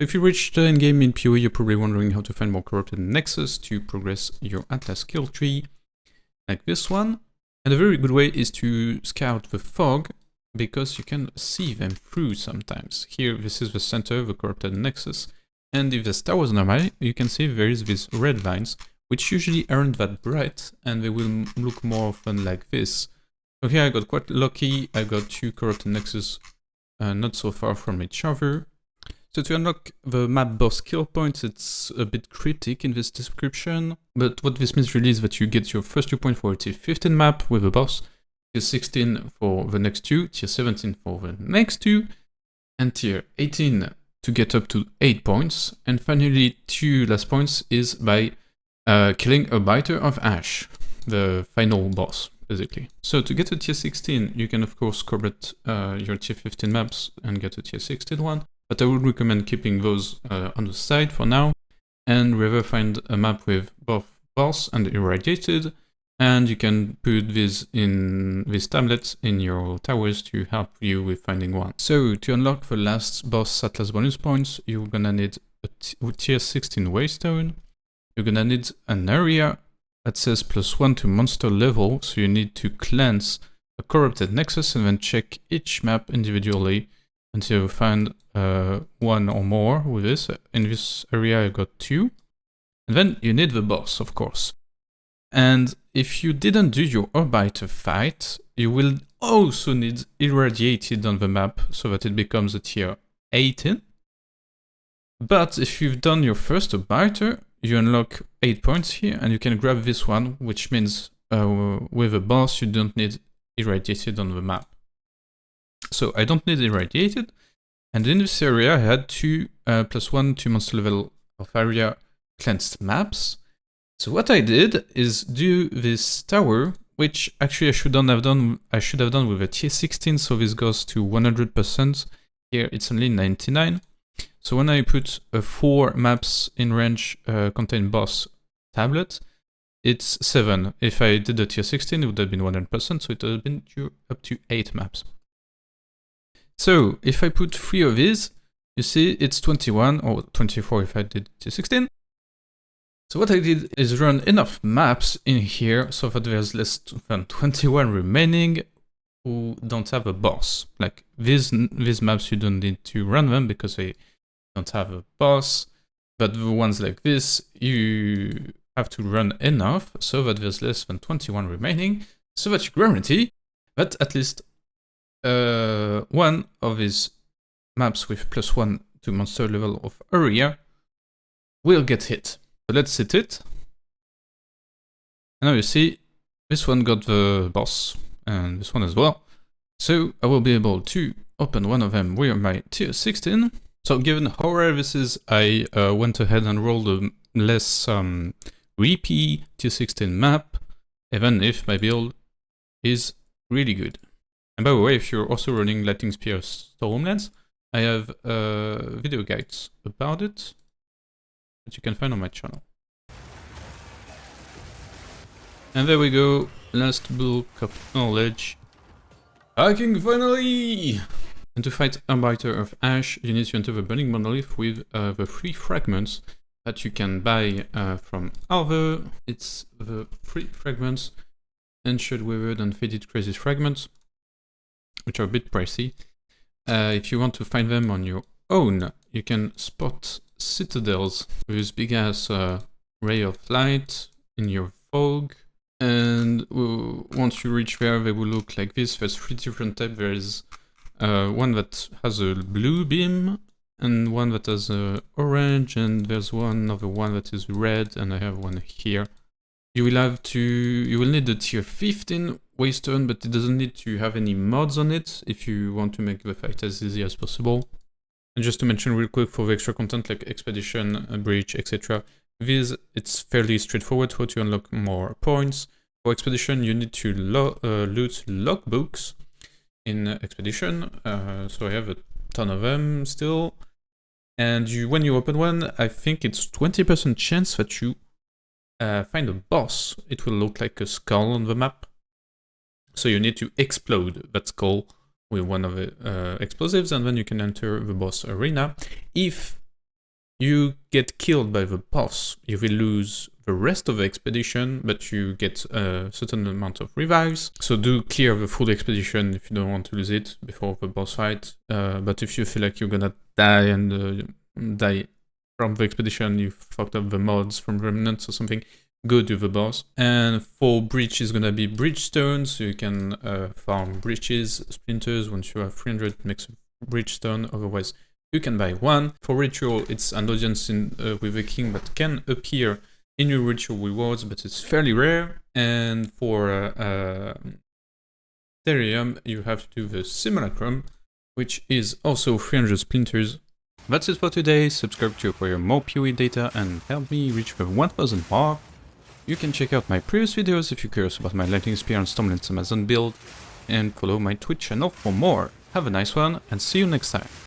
If you reach the endgame in PoE, you're probably wondering how to find more Corrupted Nexus to progress your Atlas skill tree, like this one. And a very good way is to scout the fog, because you can see them through sometimes. Here, this is the center of the Corrupted Nexus, and if the star was normal, you can see there is these red lines, which usually aren't that bright, and they will look more often like this. So here I got quite lucky, I got two Corrupted Nexus not so far from each other. So to unlock the map boss skill points, it's a bit cryptic in this description, but what this means really is that you get your first 2 points for a tier 15 map with a boss, tier 16 for the next two, tier 17 for the next two, and tier 18 to get up to 8 points, and finally 2 last points is by killing Arbiter of Ash, the final boss, basically. So to get to tier 16, you can of course correct your tier 15 maps and get a tier 16 one. But I would recommend keeping those on the side for now, and rather find a map with both boss and irradiated, and you can put these tablets in your towers to help you with finding one. So to unlock the last boss Atlas bonus points, you're gonna need a tier 16 Waystone. You're gonna need an area that says +1 to monster level, so you need to cleanse a Corrupted Nexus and then check each map individually until you find one or more with this. In this area I got 2. And then you need the boss, of course. And if you didn't do your Arbiter fight, you will also need irradiated on the map so that it becomes a tier 18. But if you've done your first Arbiter, you unlock 8 points here, and you can grab this one, which means with a boss you don't need irradiated on the map. So I don't need irradiated, and in this area I had 2 +1 to monster level of area cleansed maps. So what I did is do this tower, which actually I should have done with a tier 16, so this goes to 100%. Here it's only 99. So when I put 4 maps in range contain boss tablet, it's 7. If I did a tier 16, it would have been 100%, so it would have been up to 8 maps. So if I put 3 of these, you see it's 21, or 24 if I did tier 16. So what I did is run enough maps in here so that there's less than 21 remaining who don't have a boss. Like these maps, you don't need to run them because they don't have a boss, but the ones like this, you have to run enough so that there's less than 21 remaining, so that you guarantee that at least one of these maps with +1 to monster level of area will get hit. So let's hit it. And now you see this one got the boss and this one as well. So I will be able to open one of them with my tier 16. So given how rare this is, I went ahead and rolled a less repeat tier 16 map, even if my build is really good. And by the way, if you're also running Lightning Spear Stormlands, I have video guides about it that you can find on my channel. And there we go, last book of knowledge. Hacking finally! And to fight Arbiter of Ash, you need to enter the Burning Monolith with the 3 fragments that you can buy from Alva. It's the 3 fragments, Ensured, Withered and Faded Crisis fragments, which are a bit pricey. If you want to find them on your own, you can spot citadels with this big ass ray of light in your fog. And once you reach there, they will look like this. There's 3 different types. There's one that has a blue beam, and one that has orange, and there's another one that is red, and I have one here. You will need the tier 15 Waystone, but it doesn't need to have any mods on it if you want to make the fight as easy as possible. And just to mention real quick for the extra content like Expedition, Breach, etc. It's fairly straightforward how to unlock more points. For Expedition, you need to loot logbooks in Expedition, so I have a ton of them still. And when you open one, I think it's 20% chance that you find a boss. It will look like a skull on the map. So you need to explode that skull with one of the explosives, and then you can enter the boss arena. If you get killed by the boss, you will lose the rest of the expedition, but you get a certain amount of revives. So do clear the full expedition if you don't want to lose it before the boss fight. But if you feel like you're gonna die and die from the expedition, you fucked up the mods from remnants or something, go do the boss. And for breach is gonna be breach stones, so you can farm breaches, splinters. Once you have 300, it makes a breach stone, otherwise you can buy one. For ritual, it's an audience with a king that can appear in your ritual rewards, but it's fairly rare. And for Therium, you have to do the Simulacrum, which is also 300 splinters. That's it for today. Subscribe to acquire more PoE data and help me reach the 1000 mark. You can check out my previous videos if you're curious about my Lightning Spear and Stormlance Amazon build, and follow my Twitch channel for more. Have a nice one, and see you next time.